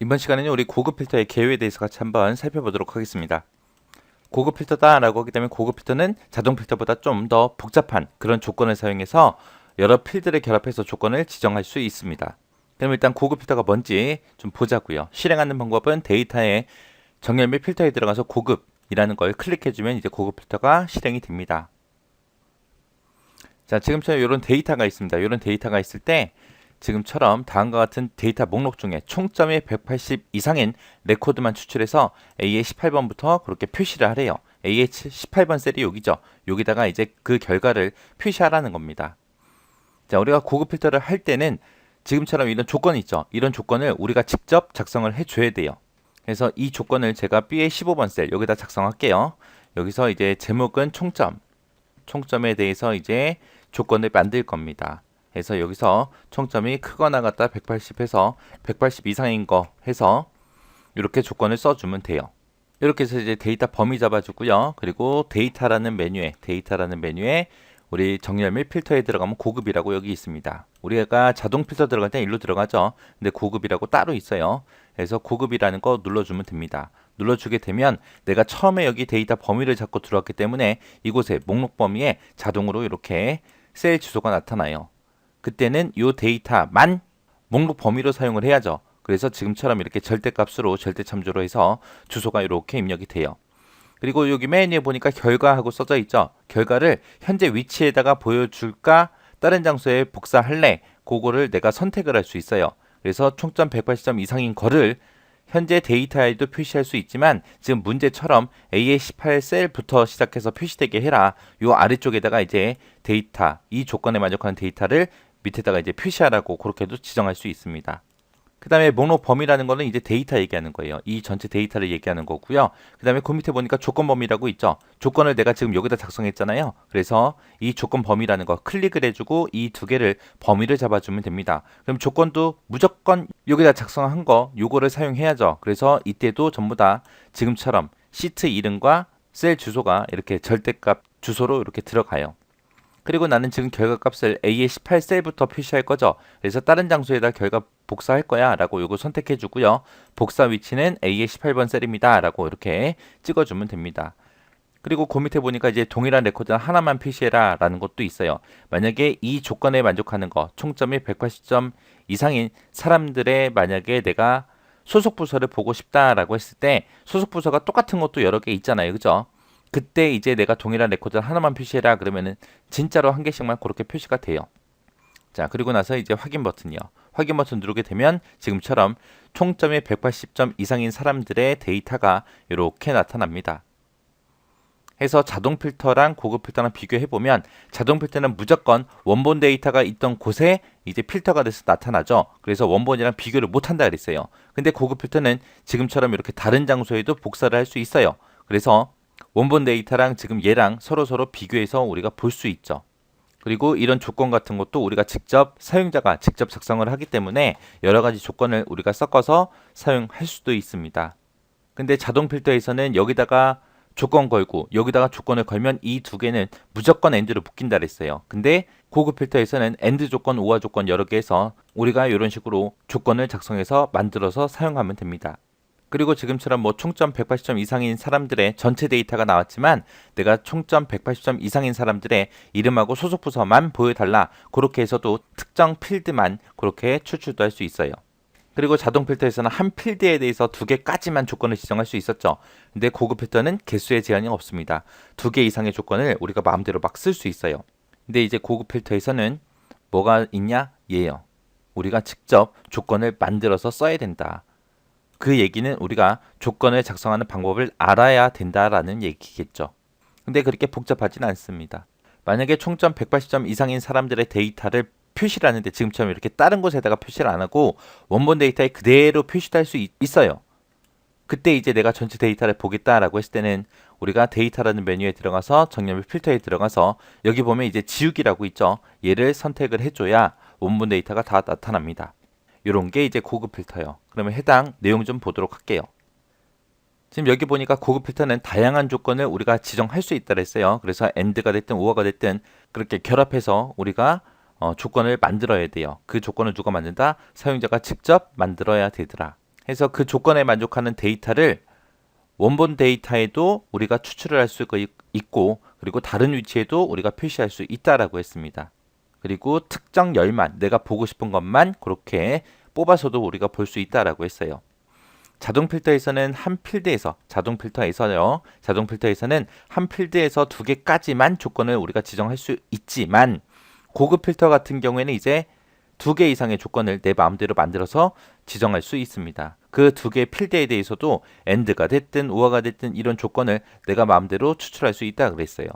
이번 시간에는 우리 고급 필터의 개요에 대해서 같이 한번 살펴보도록 하겠습니다. 고급 필터다라고 하기 때문에 고급 필터는 자동 필터보다 좀 더 복잡한 그런 조건을 사용해서 여러 필드를 결합해서 조건을 지정할 수 있습니다. 그럼 일단 고급 필터가 뭔지 좀 보자고요. 실행하는 방법은 데이터에 정렬 및 필터에 들어가서 고급이라는 걸 클릭해주면 이제 고급 필터가 실행이 됩니다. 자, 지금처럼 이런 데이터가 있습니다. 이런 데이터가 있을 때 지금처럼 다음과 같은 데이터 목록 중에 총점이 180 이상인 레코드만 추출해서 A의 18번부터 그렇게 표시를 하래요. A의 18번 셀이 여기죠. 여기다가 이제 그 결과를 표시하라는 겁니다. 자, 우리가 고급 필터를 할 때는 지금처럼 이런 조건이 있죠. 이런 조건을 우리가 직접 작성을 해줘야 돼요. 그래서 이 조건을 제가 B의 15번 셀 여기다 작성할게요. 여기서 이제 제목은 총점에 대해서 이제 조건을 만들 겁니다. 해서 여기서 총점이 크거나 같다 180 해서 180 이상인 거 해서 이렇게 조건을 써주면 돼요. 이렇게 해서 이제 데이터 범위 잡아주고요. 그리고 데이터라는 메뉴에 우리 정렬 및 필터에 들어가면 고급이라고 여기 있습니다. 우리가 자동 필터 들어갈 때 일로 들어가죠. 근데 고급이라고 따로 있어요. 그래서 고급이라는 거 눌러주면 됩니다. 눌러주게 되면 내가 처음에 여기 데이터 범위를 잡고 들어왔기 때문에 이곳에 목록 범위에 자동으로 이렇게 셀 주소가 나타나요. 그때는 이 데이터만 목록 범위로 사용을 해야죠. 그래서 지금처럼 이렇게 절대값으로 절대참조로 해서 주소가 이렇게 입력이 돼요. 그리고 여기 맨 위에 보니까 결과하고 써져 있죠. 결과를 현재 위치에다가 보여줄까 다른 장소에 복사할래 그거를 내가 선택을 할 수 있어요. 그래서 총점 180점 이상인 거를 현재 데이터에도 표시할 수 있지만 지금 문제처럼 A의 18셀부터 시작해서 표시되게 해라. 요 아래쪽에다가 이제 데이터, 이 조건에 만족하는 데이터를 밑에다가 이제 표시하라고 그렇게도 지정할 수 있습니다. 그 다음에 목록 범위라는 거는 이제 데이터 얘기하는 거예요. 이 전체 데이터를 얘기하는 거고요. 그 다음에 그 밑에 보니까 조건 범위라고 있죠. 조건을 내가 지금 여기다 작성했잖아요. 그래서 이 조건 범위라는 거 클릭을 해주고 이 두 개를 범위를 잡아주면 됩니다. 그럼 조건도 무조건 여기다 작성한 거 요거를 사용해야죠. 그래서 이때도 전부 다 지금처럼 시트 이름과 셀 주소가 이렇게 절대값 주소로 이렇게 들어가요. 그리고 나는 지금 결과값을 A의 18셀부터 표시할 거죠. 그래서 다른 장소에다 결과 복사할 거야 라고 요거 선택해 주고요. 복사 위치는 A의 18번 셀입니다 라고 이렇게 찍어주면 됩니다. 그리고 그 밑에 보니까 이제 동일한 레코드 하나만 표시해라 라는 것도 있어요. 만약에 이 조건에 만족하는 거 총점이 180점 이상인 사람들의 만약에 내가 소속 부서를 보고 싶다라고 했을 때 소속 부서가 똑같은 것도 여러 개 있잖아요. 그죠? 그때 이제 내가 동일한 레코드 하나만 표시해라 그러면은 진짜로 한 개씩만 그렇게 표시가 돼요. 자, 그리고 나서 이제 확인 버튼이요. 확인 버튼 누르게 되면 지금처럼 총점이 180점 이상인 사람들의 데이터가 이렇게 나타납니다. 해서 자동 필터랑 고급 필터랑 비교해 보면 자동 필터는 무조건 원본 데이터가 있던 곳에 이제 필터가 돼서 나타나죠. 그래서 원본이랑 비교를 못 한다 그랬어요. 근데 고급 필터는 지금처럼 이렇게 다른 장소에도 복사를 할 수 있어요. 그래서 원본 데이터랑 지금 얘랑 서로 비교해서 우리가 볼 수 있죠. 그리고 이런 조건 같은 것도 우리가 직접 사용자가 직접 작성을 하기 때문에 여러 가지 조건을 우리가 섞어서 사용할 수도 있습니다. 근데 자동 필터에서는 여기다가 조건 걸고 여기다가 조건을 걸면 이 두 개는 무조건 AND로 묶인다 그랬어요. 근데 고급 필터에서는 AND 조건, OR 조건 여러 개 해서 우리가 이런 식으로 조건을 작성해서 만들어서 사용하면 됩니다. 그리고 지금처럼 뭐 총점 180점 이상인 사람들의 전체 데이터가 나왔지만 내가 총점 180점 이상인 사람들의 이름하고 소속 부서만 보여달라. 그렇게 해서도 특정 필드만 그렇게 추출도 할 수 있어요. 그리고 자동 필터에서는 한 필드에 대해서 두 개까지만 조건을 지정할 수 있었죠. 근데 고급 필터는 개수의 제한이 없습니다. 두 개 이상의 조건을 우리가 마음대로 막 쓸 수 있어요. 근데 이제 고급 필터에서는 뭐가 있냐? 얘요. 우리가 직접 조건을 만들어서 써야 된다. 그 얘기는 우리가 조건을 작성하는 방법을 알아야 된다라는 얘기겠죠. 근데 그렇게 복잡하진 않습니다. 만약에 총점 180점 이상인 사람들의 데이터를 표시를 하는데 지금처럼 이렇게 다른 곳에다가 표시를 안 하고 원본 데이터에 그대로 표시도 할 수 있어요. 그때 이제 내가 전체 데이터를 보겠다라고 했을 때는 우리가 데이터라는 메뉴에 들어가서 정렬 및 필터에 들어가서 여기 보면 이제 지우기라고 있죠. 얘를 선택을 해줘야 원본 데이터가 다 나타납니다. 이런 게 이제 고급 필터예요. 그러면 해당 내용 좀 보도록 할게요. 지금 여기 보니까 고급 필터는 다양한 조건을 우리가 지정할 수 있다 그랬어요. 그래서 AND가 됐든 OR가 됐든 그렇게 결합해서 우리가 조건을 만들어야 돼요. 그 조건을 누가 만든다? 사용자가 직접 만들어야 되더라. 해서 그 조건에 만족하는 데이터를 원본 데이터에도 우리가 추출을 할 수 있고 그리고 다른 위치에도 우리가 표시할 수 있다라고 했습니다. 그리고 특정 열만 내가 보고 싶은 것만 그렇게 뽑아서도 우리가 볼 수 있다라고 했어요. 자동 필터에서는 한 필드에서 자동 필터에서는 한 필드에서 두 개까지만 조건을 우리가 지정할 수 있지만 고급 필터 같은 경우에는 이제 두 개 이상의 조건을 내 마음대로 만들어서 지정할 수 있습니다. 그 두 개의 필드에 대해서도 AND가 됐든 OR가 됐든 이런 조건을 내가 마음대로 추출할 수 있다 그랬어요.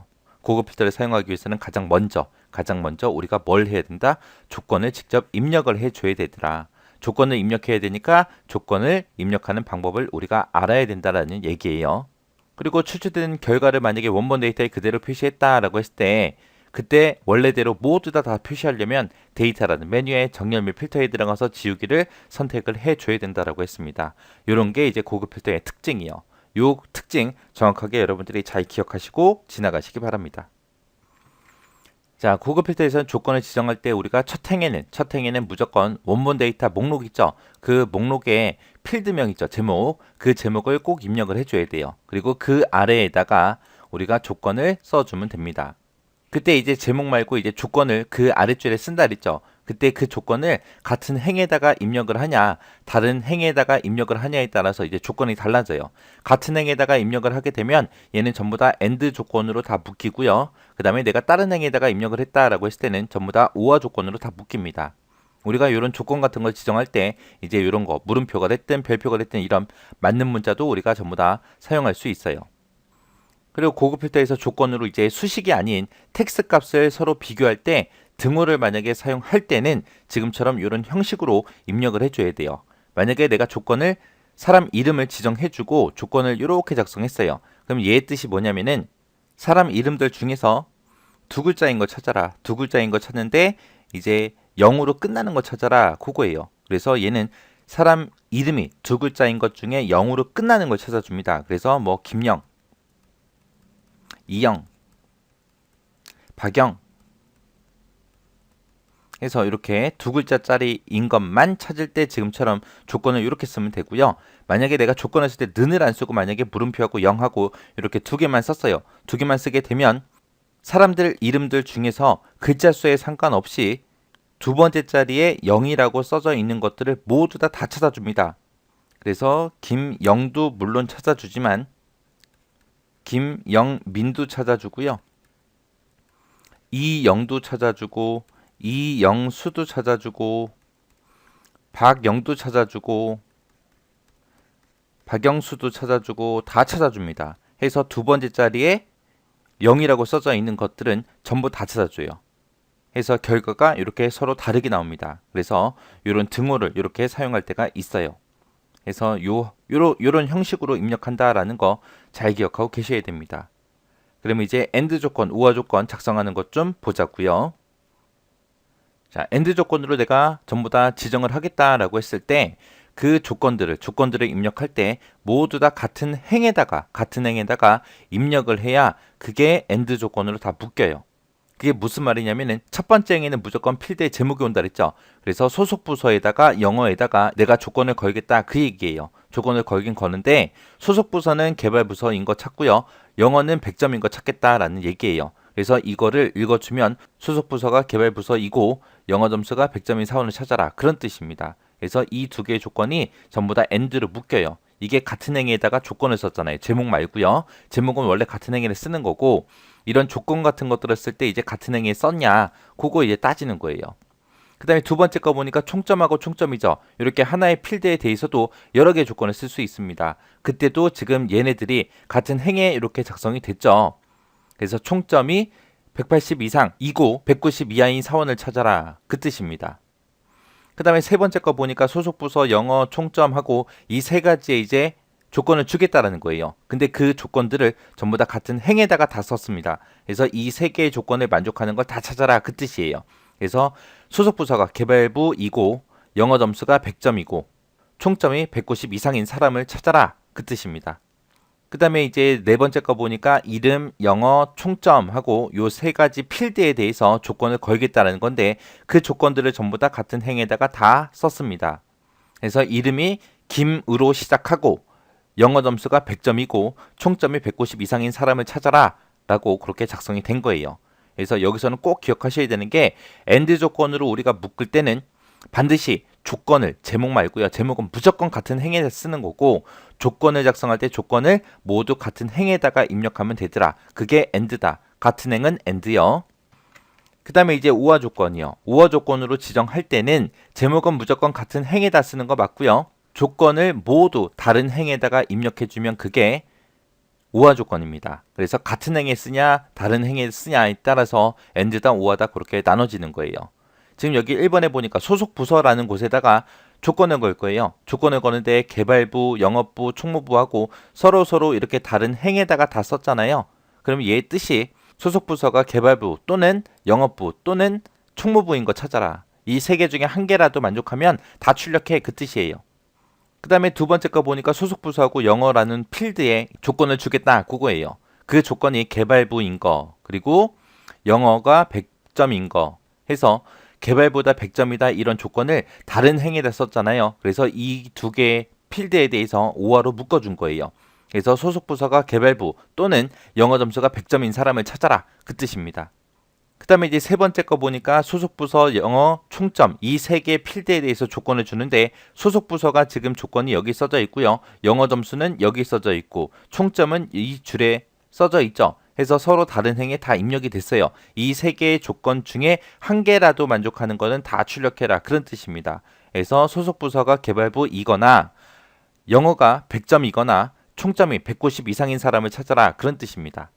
고급 필터를 사용하기 위해서는 가장 먼저 우리가 뭘 해야 된다? 조건을 직접 입력을 해줘야 되더라. 조건을 입력해야 되니까 조건을 입력하는 방법을 우리가 알아야 된다라는 얘기예요. 그리고 추출된 결과를 만약에 원본 데이터에 그대로 표시했다라고 했을 때 그때 원래대로 모두 다 표시하려면 데이터라는 메뉴에 정렬 및 필터에 들어가서 지우기를 선택을 해줘야 된다라고 했습니다. 이런 게 이제 고급 필터의 특징이요. 요 특징 정확하게 여러분들이 잘 기억하시고 지나가시기 바랍니다. 자, 고급 필터에서는 조건을 지정할 때 우리가 첫 행에는 무조건 원본 데이터 목록 있죠? 그 목록에 필드명 있죠? 제목. 그 제목을 꼭 입력을 해줘야 돼요. 그리고 그 아래에다가 우리가 조건을 써주면 됩니다. 그때 이제 제목 말고 이제 조건을 그 아래줄에 쓴다 그랬죠? 그때 그 조건을 같은 행에다가 입력을 하냐, 다른 행에다가 입력을 하냐에 따라서 이제 조건이 달라져요. 같은 행에다가 입력을 하게 되면 얘는 전부 다 AND 조건으로 다 묶이고요. 그 다음에 내가 다른 행에다가 입력을 했다라고 했을 때는 전부 다 OR 조건으로 다 묶입니다. 우리가 이런 조건 같은 걸 지정할 때 이제 이런 거 물음표가 됐든 별표가 됐든 이런 맞는 문자도 우리가 전부 다 사용할 수 있어요. 그리고 고급 필터에서 조건으로 이제 수식이 아닌 텍스트 값을 서로 비교할 때 등호를 만약에 사용할 때는 지금처럼 이런 형식으로 입력을 해줘야 돼요. 만약에 내가 조건을 사람 이름을 지정해주고 조건을 이렇게 작성했어요. 그럼 얘의 뜻이 뭐냐면은 사람 이름들 중에서 두 글자인 거 찾아라. 두 글자인 거 찾는데 이제 0으로 끝나는 거 찾아라. 그거예요. 그래서 얘는 사람 이름이 두 글자인 것 중에 0으로 끝나는 걸 찾아줍니다. 그래서 뭐 김영, 이영, 박영 해서 이렇게 두 글자짜리인 것만 찾을 때 지금처럼 조건을 이렇게 쓰면 되고요. 만약에 내가 조건을 쓸 때 는을 안 쓰고 만약에 물음표하고 0하고 이렇게 두 개만 썼어요. 두 개만 쓰게 되면 사람들 이름들 중에서 글자 수에 상관없이 두 번째 자리에 0이라고 써져 있는 것들을 모두 다 찾아줍니다. 그래서 김영도 물론 찾아주지만 김영민도 찾아주고요. 이영도 찾아주고 이영수도 찾아주고 박영도 찾아주고 박영수도 찾아주고 다 찾아줍니다. 해서 두 번째 자리에 0이라고 써져 있는 것들은 전부 다 찾아줘요. 해서 결과가 이렇게 서로 다르게 나옵니다. 그래서 이런 등호를 이렇게 사용할 때가 있어요. 그래서 요런 형식으로 입력한다라는 거 잘 기억하고 계셔야 됩니다. 그러면 이제 AND 조건, OR 조건 작성하는 것 좀 보자고요. 자, AND 조건으로 내가 전부 다 지정을 하겠다라고 했을 때 그 조건들을 입력할 때 모두 다 같은 행에다가 입력을 해야 그게 AND 조건으로 다 묶여요. 그게 무슨 말이냐면은 첫 번째 행에는 무조건 필드에 제목이 온다 그랬죠. 그래서 소속 부서에다가 영어에다가 내가 조건을 걸겠다 그 얘기예요. 조건을 걸긴 거는데 소속 부서는 개발 부서인 거 찾고요. 영어는 100점인 거 찾겠다라는 얘기예요. 그래서 이거를 읽어주면 소속 부서가 개발 부서이고 영어 점수가 100점인 사원을 찾아라 그런 뜻입니다. 그래서 이 두 개의 조건이 전부 다 AND로 묶여요. 이게 같은 행에다가 조건을 썼잖아요. 제목 말고요. 제목은 원래 같은 행에를 쓰는 거고 이런 조건 같은 것들을 쓸 때 이제 같은 행에 썼냐 그거 이제 따지는 거예요. 그 다음에 두 번째 거 보니까 총점하고 총점이죠. 이렇게 하나의 필드에 대해서도 여러 개의 조건을 쓸 수 있습니다. 그때도 지금 얘네들이 같은 행에 이렇게 작성이 됐죠. 그래서 총점이 180 이상이고 190 이하인 사원을 찾아라 그 뜻입니다. 그 다음에 세 번째 거 보니까 소속 부서 영어 총점하고 이 세 가지의 이제 조건을 주겠다라는 거예요. 근데 그 조건들을 전부 다 같은 행에다가 다 썼습니다. 그래서 이 세 개의 조건을 만족하는 걸 다 찾아라 그 뜻이에요. 그래서 소속 부서가 개발부이고 영어 점수가 100점이고 총점이 190 이상인 사람을 찾아라 그 뜻입니다. 그 다음에 이제 네 번째 거 보니까 이름, 영어, 총점하고 요 세 가지 필드에 대해서 조건을 걸겠다는 건데 그 조건들을 전부 다 같은 행에다가 다 썼습니다. 그래서 이름이 김으로 시작하고 영어 점수가 100점이고 총점이 190 이상인 사람을 찾아라 라고 그렇게 작성이 된 거예요. 그래서 여기서는 꼭 기억하셔야 되는 게 AND 조건으로 우리가 묶을 때는 반드시 조건을, 제목 말고요. 제목은 무조건 같은 행에다 쓰는 거고, 조건을 작성할 때 조건을 모두 같은 행에다가 입력하면 되더라. 그게 AND다. 같은 행은 AND요. 그 다음에 이제 우화 조건이요. 우화 조건으로 지정할 때는 제목은 무조건 같은 행에다 쓰는 거 맞고요. 조건을 모두 다른 행에다가 입력해주면 그게 우화 조건입니다. 그래서 같은 행에 쓰냐 다른 행에 쓰냐에 따라서 AND다 우화다 그렇게 나눠지는 거예요. 지금 여기 1번에 보니까 소속 부서라는 곳에다가 조건을 걸 거예요. 조건을 거는데 개발부, 영업부, 총무부하고 서로 이렇게 다른 행에다가 다 썼잖아요. 그럼 얘의 뜻이 소속 부서가 개발부 또는 영업부 또는 총무부인 거 찾아라. 이 세 개 중에 한 개라도 만족하면 다 출력해 그 뜻이에요. 그 다음에 두 번째 거 보니까 소속 부서하고 영어라는 필드에 조건을 주겠다 그거예요. 그 조건이 개발부인 거 그리고 영어가 100점인 거 해서 개발보다 100점이다 이런 조건을 다른 행에다 썼잖아요. 그래서 이 두 개의 필드에 대해서 5화로 묶어준 거예요. 그래서 소속 부서가 개발부 또는 영어 점수가 100점인 사람을 찾아라 그 뜻입니다. 그 다음에 이제 세 번째 거 보니까 소속 부서 영어 총점 이 세 개의 필드에 대해서 조건을 주는데 소속 부서가 지금 조건이 여기 써져 있고요. 영어 점수는 여기 써져 있고 총점은 이 줄에 써져 있죠. 해서 서로 다른 행에 다 입력이 됐어요. 이 세 개의 조건 중에 한 개라도 만족하는 거는 다 출력해라 그런 뜻입니다. 그래서 소속 부서가 개발부이거나 영어가 100점이거나 총점이 190 이상인 사람을 찾아라 그런 뜻입니다.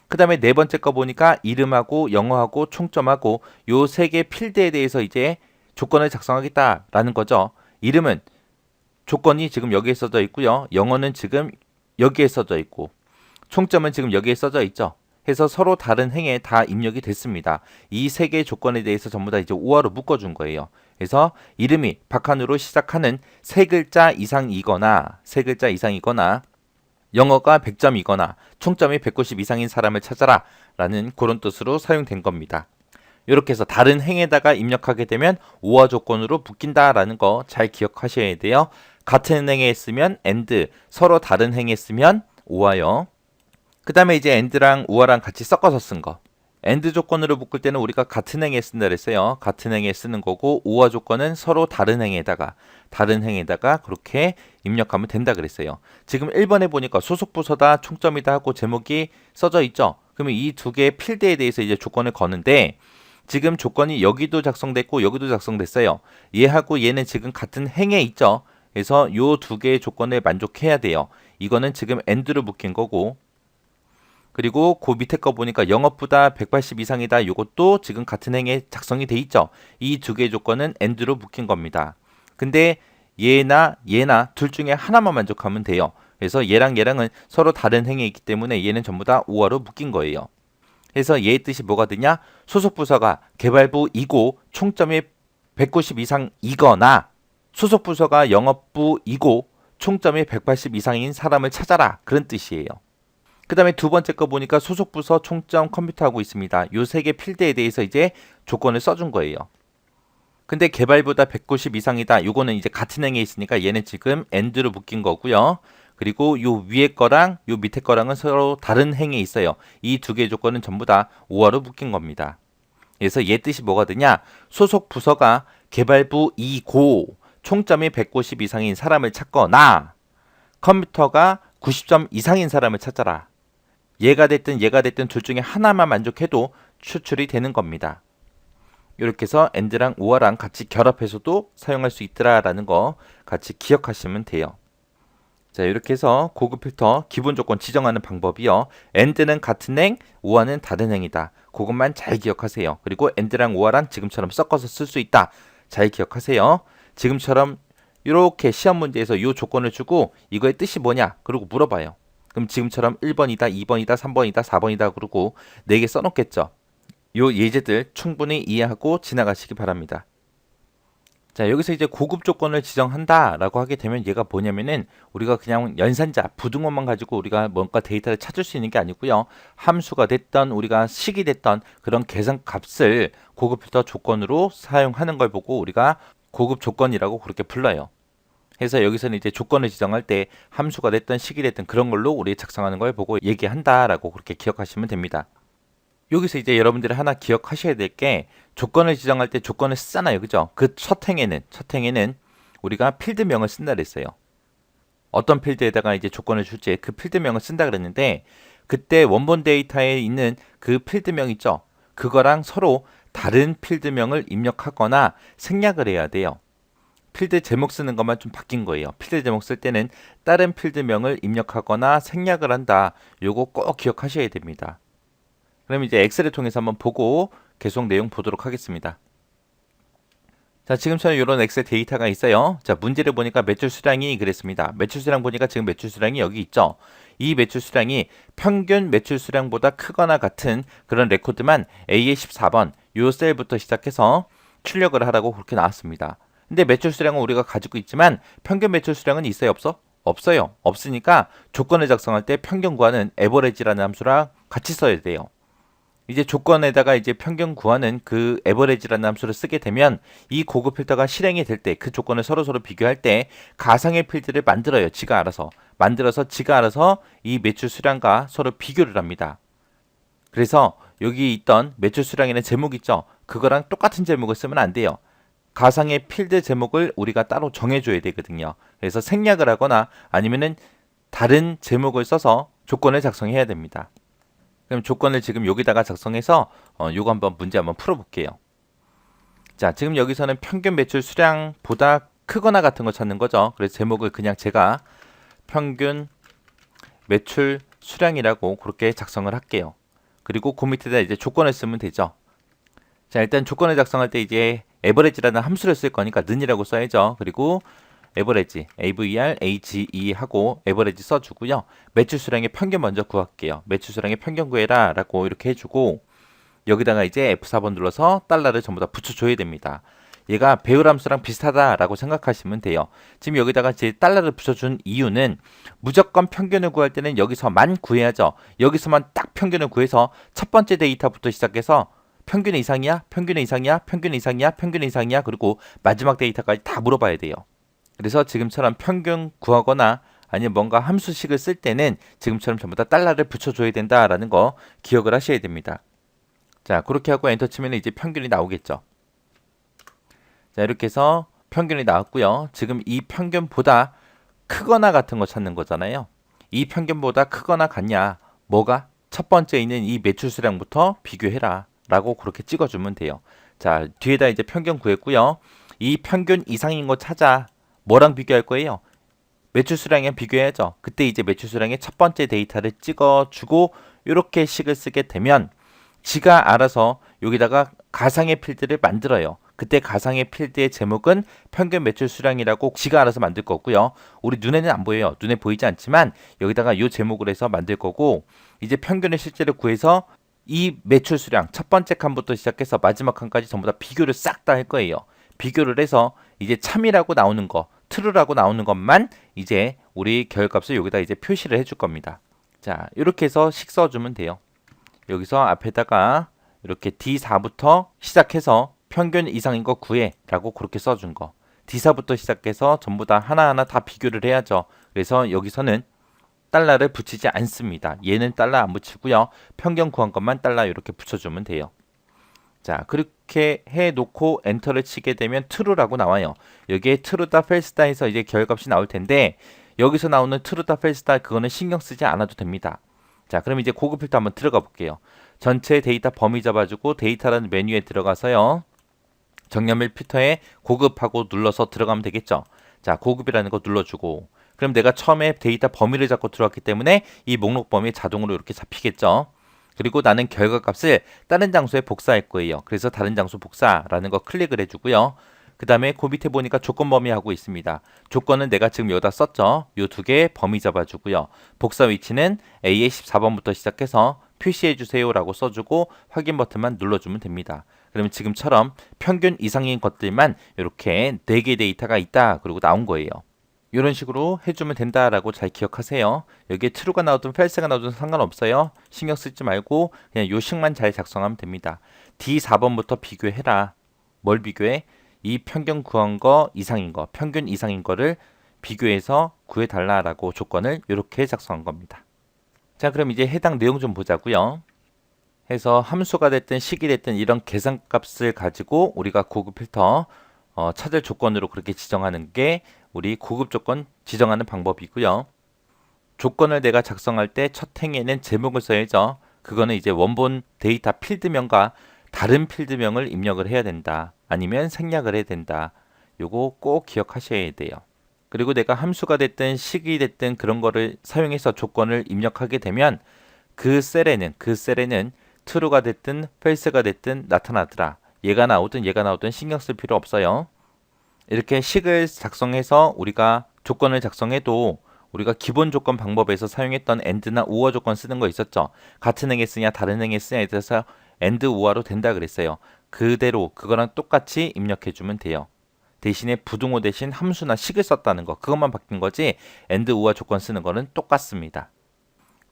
그 다음에 네 번째 거 보니까 이름하고 영어하고 총점하고 요 세 개 필드에 대해서 이제 조건을 작성하겠다라는 거죠. 이름은 조건이 지금 여기에 써져 있고요. 영어는 지금 여기에 써져 있고 총점은 지금 여기에 써져 있죠. 해서 서로 다른 행에 다 입력이 됐습니다. 이 세 개의 조건에 대해서 전부 다 이제 5화로 묶어준 거예요. 그래서 이름이 박한우로 시작하는 세 글자 이상이거나 영어가 100점이거나 총점이 190 이상인 사람을 찾아라 라는 그런 뜻으로 사용된 겁니다. 이렇게 해서 다른 행에다가 입력하게 되면 5화 조건으로 묶인다라는 거 잘 기억하셔야 돼요. 같은 행에 쓰면 AND, 서로 다른 행에 쓰면 5화요. 그 다음에 이제 AND랑 우화랑 같이 섞어서 쓴 거. AND 조건으로 묶을 때는 우리가 같은 행에 쓴다 그랬어요. 같은 행에 쓰는 거고 우화 조건은 서로 다른 행에다가 그렇게 입력하면 된다 그랬어요. 지금 1번에 보니까 소속 부서다 총점이다 하고 제목이 써져 있죠. 그러면 이 두 개의 필드에 대해서 이제 조건을 거는데 지금 조건이 여기도 작성됐고 여기도 작성됐어요. 얘하고 얘는 지금 같은 행에 있죠. 그래서 요 두 개의 조건에 만족해야 돼요. 이거는 지금 AND로 묶인 거고 그리고 그 밑에 거 보니까 영업보다 180 이상이다. 이것도 지금 같은 행에 작성이 돼 있죠. 이 두 개의 조건은 AND로 묶인 겁니다. 근데 얘나 둘 중에 하나만 만족하면 돼요. 그래서 얘랑 얘랑은 서로 다른 행에 있기 때문에 얘는 전부 다 5화로 묶인 거예요. 그래서 얘의 뜻이 뭐가 되냐? 소속 부서가 개발부이고 총점이 190 이상이거나 소속 부서가 영업부이고 총점이 180 이상인 사람을 찾아라. 그런 뜻이에요. 그 다음에 두 번째 거 보니까 소속 부서 총점 컴퓨터하고 있습니다. 요 세 개 필드에 대해서 이제 조건을 써준 거예요. 근데 개발보다 190 이상이다. 요거는 이제 같은 행에 있으니까 얘는 지금 AND로 묶인 거고요. 그리고 요 위에 거랑 요 밑에 거랑은 서로 다른 행에 있어요. 이 두 개의 조건은 전부 다 5화로 묶인 겁니다. 그래서 얘 뜻이 뭐가 되냐? 소속 부서가 개발부이고 총점이 190 이상인 사람을 찾거나 컴퓨터가 90점 이상인 사람을 찾아라. 얘가 됐든 둘 중에 하나만 만족해도 추출이 되는 겁니다. 이렇게 해서 AND랑 우화랑 같이 결합해서도 사용할 수 있더라라는 거 같이 기억하시면 돼요. 자, 이렇게 해서 고급 필터 기본 조건 지정하는 방법이요. AND는 같은 행, 우화는 다른 행이다. 그것만 잘 기억하세요. 그리고 AND랑 우화랑 지금처럼 섞어서 쓸 수 있다. 잘 기억하세요. 지금처럼 이렇게 시험 문제에서 이 조건을 주고 이거의 뜻이 뭐냐? 그리고 물어봐요. 그럼 지금처럼 1번이다, 2번이다, 3번이다, 4번이다 그러고 4개 써놓겠죠. 요 예제들 충분히 이해하고 지나가시기 바랍니다. 자, 여기서 이제 고급 조건을 지정한다라고 하게 되면 얘가 뭐냐면은 우리가 그냥 연산자, 부등호만 가지고 우리가 뭔가 데이터를 찾을 수 있는 게 아니고요. 함수가 됐던 우리가 식이 됐던 그런 계산 값을 고급 필터 조건으로 사용하는 걸 보고 우리가 고급 조건이라고 그렇게 불러요. 해서 여기서는 이제 조건을 지정할 때 함수가 됐든 식이 됐든 그런 걸로 우리 작성하는 걸 보고 얘기한다라고 그렇게 기억하시면 됩니다. 여기서 이제 여러분들이 하나 기억하셔야 될 게 조건을 지정할 때 조건을 쓰잖아요. 그죠? 그 첫 행에는 우리가 필드명을 쓴다 그랬어요. 어떤 필드에다가 이제 조건을 줄지 그 필드명을 쓴다 그랬는데 그때 원본 데이터에 있는 그 필드명 있죠? 그거랑 서로 다른 필드명을 입력하거나 생략을 해야 돼요. 필드 제목 쓰는 것만 좀 바뀐 거예요. 필드 제목 쓸 때는 다른 필드명을 입력하거나 생략을 한다. 요거 꼭 기억하셔야 됩니다. 그럼 이제 엑셀을 통해서 한번 보고 계속 내용 보도록 하겠습니다. 자, 지금처럼 이런 엑셀 데이터가 있어요. 자, 문제를 보니까 매출 수량이 그랬습니다. 매출 수량 보니까 지금 매출 수량이 여기 있죠. 이 매출 수량이 평균 매출 수량보다 크거나 같은 그런 레코드만 A의 14번 요 셀부터 시작해서 출력을 하라고 그렇게 나왔습니다. 근데 매출 수량은 우리가 가지고 있지만 평균 매출 수량은 있어요, 없어? 없어요. 없으니까 조건을 작성할 때 평균 구하는 에버리지라는 함수랑 같이 써야 돼요. 이제 조건에다가 이제 평균 구하는 그 에버리지라는 함수를 쓰게 되면 이 고급 필터가 실행이 될 때 그 조건을 서로 비교할 때 가상의 필드를 만들어요. 지가 알아서. 만들어서 지가 알아서 이 매출 수량과 서로 비교를 합니다. 그래서 여기 있던 매출 수량에는 제목 있죠. 그거랑 똑같은 제목을 쓰면 안 돼요. 가상의 필드 제목을 우리가 따로 정해줘야 되거든요. 그래서 생략을 하거나 아니면은 다른 제목을 써서 조건을 작성해야 됩니다. 그럼 조건을 지금 여기다가 작성해서 요거 한번 문제 한번 풀어볼게요. 자, 지금 여기서는 평균 매출 수량보다 크거나 같은 거 찾는 거죠. 그래서 제목을 그냥 제가 평균 매출 수량이라고 그렇게 작성을 할게요. 그리고 그 밑에다 이제 조건을 쓰면 되죠. 자, 일단 조건을 작성할 때 이제 에버리지라는 함수를 쓸 거니까 는이라고 써야죠. 그리고 에버리지, AVR, 하고 에버리지 써주고요. 매출 수량의 평균 먼저 구할게요. 매출 수량의 평균 구해라 라고 이렇게 해주고 여기다가 이제 F4번 눌러서 달러를 전부 다 붙여줘야 됩니다. 얘가 배열 함수랑 비슷하다라고 생각하시면 돼요. 지금 여기다가 이제 달러를 붙여준 이유는 무조건 평균을 구할 때는 여기서만 구해야죠. 여기서만 딱 평균을 구해서 첫 번째 데이터부터 시작해서 평균 이상이야, 평균 이상이야, 평균 이상이야, 평균 이상이야, 그리고 마지막 데이터까지 다 물어봐야 돼요. 그래서 지금처럼 평균 구하거나 아니면 뭔가 함수식을 쓸 때는 지금처럼 전부 다 달러를 붙여줘야 된다라는 거 기억을 하셔야 됩니다. 자, 그렇게 하고 엔터 치면 이제 평균이 나오겠죠. 자, 이렇게 해서 평균이 나왔고요. 지금 이 평균보다 크거나 같은 거 찾는 거잖아요. 이 평균보다 크거나 같냐? 뭐가? 첫 번째 있는 이 매출 수량부터 비교해라 라고 그렇게 찍어주면 돼요. 자, 뒤에다 이제 평균 구했고요. 이 평균 이상인 거 찾아. 뭐랑 비교할 거예요? 매출 수량이랑 비교해야죠. 그때 이제 매출 수량의 첫 번째 데이터를 찍어주고 이렇게 식을 쓰게 되면 지가 알아서 여기다가 가상의 필드를 만들어요. 그때 가상의 필드의 제목은 평균 매출 수량이라고 지가 알아서 만들 거고요. 우리 눈에는 안 보여요. 눈에 보이지 않지만 여기다가 이 제목으로 해서 만들 거고 이제 평균을 실제로 구해서 이 매출 수량 첫 번째 칸부터 시작해서 마지막 칸까지 전부 다 비교를 싹 다 할 거예요. 비교를 해서 이제 참이라고 나오는 거, true라고 나오는 것만 이제 우리 결값을 여기다 이제 표시를 해줄 겁니다. 자, 이렇게 해서 식 써주면 돼요. 여기서 앞에다가 이렇게 D4부터 시작해서 평균 이상인 거 구해 라고 그렇게 써준 거. D4부터 시작해서 전부 다 하나하나 다 비교를 해야죠. 그래서 여기서는 달러를 붙이지 않습니다. 얘는 달러 안 붙이고요. 평균 구한 것만 달러 이렇게 붙여주면 돼요. 자, 그렇게 해놓고 엔터를 치게 되면 true라고 나와요. 여기에 true다 false다 해서 이제 결값이 나올 텐데 여기서 나오는 true다 false다 그거는 신경 쓰지 않아도 됩니다. 자, 그럼 이제 고급 필터 한번 들어가 볼게요. 전체 데이터 범위 잡아주고 데이터라는 메뉴에 들어가서요. 정렬 필터에 고급하고 눌러서 들어가면 되겠죠. 자, 고급이라는 거 눌러주고 그럼 내가 처음에 데이터 범위를 잡고 들어왔기 때문에 이 목록 범위 자동으로 이렇게 잡히겠죠. 그리고 나는 결과값을 다른 장소에 복사할 거예요. 그래서 다른 장소 복사라는 거 클릭을 해주고요. 그 다음에 그 밑에 보니까 조건 범위 하고 있습니다. 조건은 내가 지금 여기다 썼죠. 요 두 개 범위 잡아주고요. 복사 위치는 A의 14번부터 시작해서 표시해주세요 라고 써주고 확인 버튼만 눌러주면 됩니다. 그러면 지금처럼 평균 이상인 것들만 이렇게 4개 데이터가 있다 그리고 나온 거예요. 이런 식으로 해주면 된다라고 잘 기억하세요. 여기에 true가 나오든 false가 나오든 상관없어요. 신경 쓰지 말고 그냥 요 식만 잘 작성하면 됩니다. D4번부터 비교해라. 뭘 비교해? 이 평균 구한 거 이상인 거, 평균 이상인 거를 비교해서 구해달라라고 조건을 이렇게 작성한 겁니다. 자, 그럼 이제 해당 내용 좀 보자고요. 해서 함수가 됐든 식이 됐든 이런 계산값을 가지고 우리가 고급 필터 찾을 조건으로 그렇게 지정하는 게 우리 고급 조건 지정하는 방법이고요. 조건을 내가 작성할 때 첫 행에는 제목을 써야죠. 그거는 이제 원본 데이터 필드명과 다른 필드명을 입력을 해야 된다. 아니면 생략을 해야 된다. 요거 꼭 기억하셔야 돼요. 그리고 내가 함수가 됐든 식이 됐든 그런 거를 사용해서 조건을 입력하게 되면 그 셀에는 true가 됐든 false가 됐든 나타나더라. 얘가 나오든 신경 쓸 필요 없어요. 이렇게 식을 작성해서 우리가 조건을 작성해도 우리가 기본 조건 방법에서 사용했던 and나 or 조건 쓰는 거 있었죠. 같은 행에 쓰냐 다른 행에 쓰냐에 대해서 and or로 된다 그랬어요. 그대로 그거랑 똑같이 입력해 주면 돼요. 대신에 부등호 대신 함수나 식을 썼다는 거 그것만 바뀐 거지 and or 조건 쓰는 거는 똑같습니다.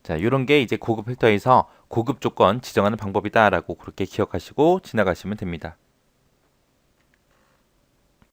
자, 이런 게 이제 고급 필터에서 고급 조건 지정하는 방법이다라고 그렇게 기억하시고 지나가시면 됩니다.